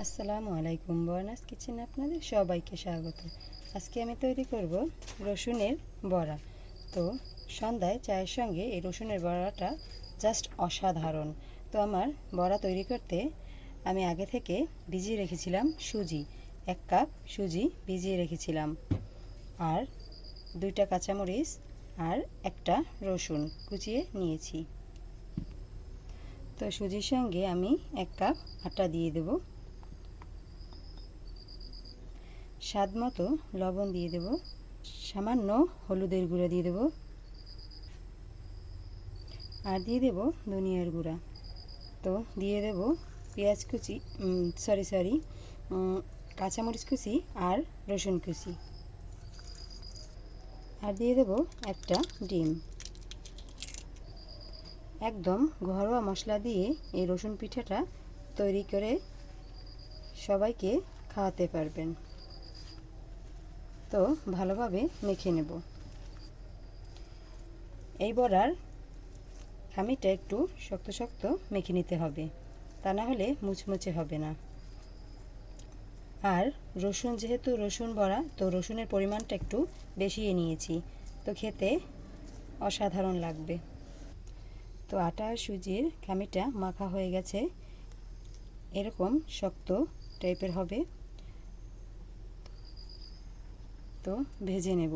আসসালামু আলাইকুম, বর্ণাস কিচেনে আপনাদের সবাইকে স্বাগত। আজকে আমি তৈরি করব রসুনের বড়া। তো সন্ধ্যায় চায়ের সঙ্গে এই রসুনের বড়াটা জাস্ট অসাধারণ। তো আমার বড়া তৈরি করতে আমি আগে থেকে ভিজিয়ে রেখেছিলাম সুজি, 1 কাপ সুজি ভিজিয়ে রেখেছিলাম, আর 2টা কাঁচামরিচ আর একটা রসুন কুচিয়ে নিয়েছি। তো সুজির সঙ্গে আমি 1 কাপ আটা দিয়ে দেব, স্বাদ মতো লবণ দিয়ে দেব, সামান্য হলুদের গুঁড়া দিয়ে দেব, আর দিয়ে দেব ধনিয়ার গুঁড়া। তো দিয়ে দেব পেঁয়াজ কুচি, কাঁচামরিচ কুচি আর রসুন কুচি, আর দিয়ে দেব একটা ডিম। একদম ঘরোয়া মশলা দিয়ে এই রসুন পিঠাটা তৈরি করে সবাইকে খাওয়াতে পারবেন। তো ভালোভাবে মেখে নেব। এই বড়ার খামিটা একটু শক্ত শক্ত মেখে নিতে হবে, তা না হলে মুচমুচে হবে না। আর রসুন, যেহেতু রসুন বড়া, তো রসুনের পরিমাণটা একটু বেশিই নিয়েছি, তো খেতে অসাধারণ লাগবে। তো আটা আর সুজির খামিটা মাখা হয়ে গেছে, এরকম শক্ত টাইপের হবে। তো ভেজে নেব।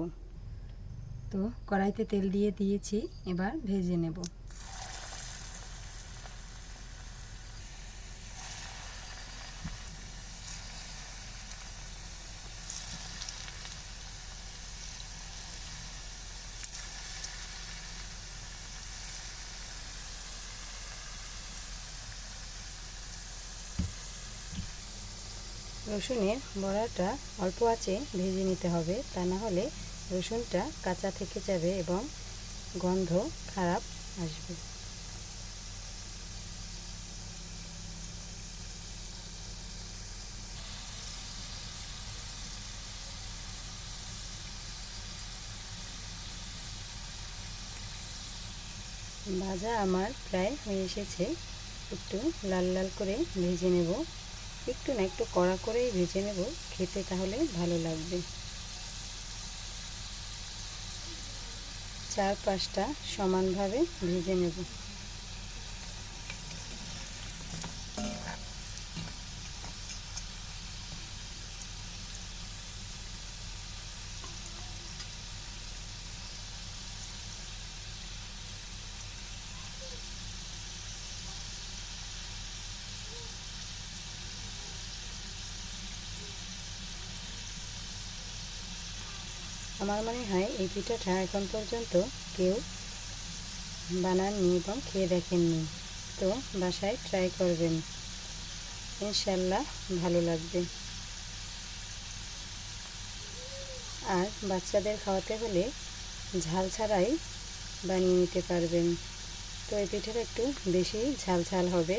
তো কড়াইতে তেল দিয়ে দিয়েছি, এবার ভেজে নেব। রসুনের বড়াটা অল্প আঁচে ভেজে নিতে হবে, তা না হলে রসুনটা কাঁচা থেকে যাবে এবং গন্ধ খারাপ আসবে। ভাজা আমার প্রায় হয়ে এসেছে, একটু লাল লাল করে ভেজে নেব। একটু না, একটু কড়া করেই ভেজে নেব, খেতে তাহলে ভালো লাগবে। 4-5টা সমানভাবে ভেজে নেব। আমার মনে হয় এই পিঠাটা এখন পর্যন্ত কেউ বানাননি এবং খেয়ে দেখেননি। তো বাসায় ট্রাই করবেন, ইনশাল্লাহ ভালো লাগবে। আর বাচ্চাদের খাওয়াতে হলে ঝাল ছাড়াই বানিয়ে নিতে পারবেন। তো এই পিঠাটা একটু বেশি ঝাল ঝাল হবে।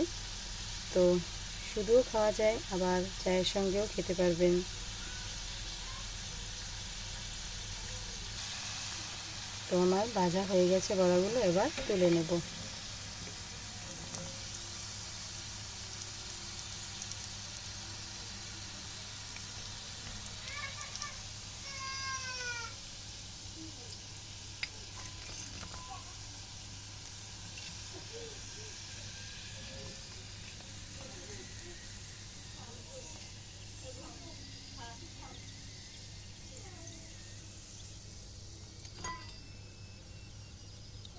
তো শুধুও খাওয়া যায়, আবার চায়ের সঙ্গেও খেতে পারবেন। তো আমার ভাজা হয়ে গেছে বড়াগুলো, এবার তুলে নেব।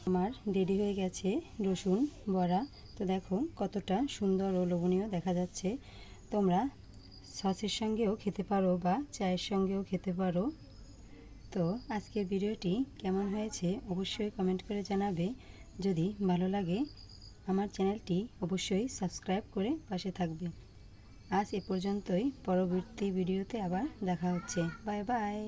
আমার রেডি হয়ে গেছে রসুন বড়া। তো দেখো কতটা সুন্দর ও লোভনীয় দেখা যাচ্ছে। তোমরা সসের সঙ্গেও খেতে পারো বা চায়ের সঙ্গেও খেতে পারো। তো আজকের ভিডিওটি কেমন হয়েছে অবশ্যই কমেন্ট করে জানাবে। যদি ভালো লাগে আমার চ্যানেলটি অবশ্যই সাবস্ক্রাইব করে পাশে থাকবে। আজ এ পর্যন্তই, পরবর্তী ভিডিওতে আবার দেখা হচ্ছে। Bye bye.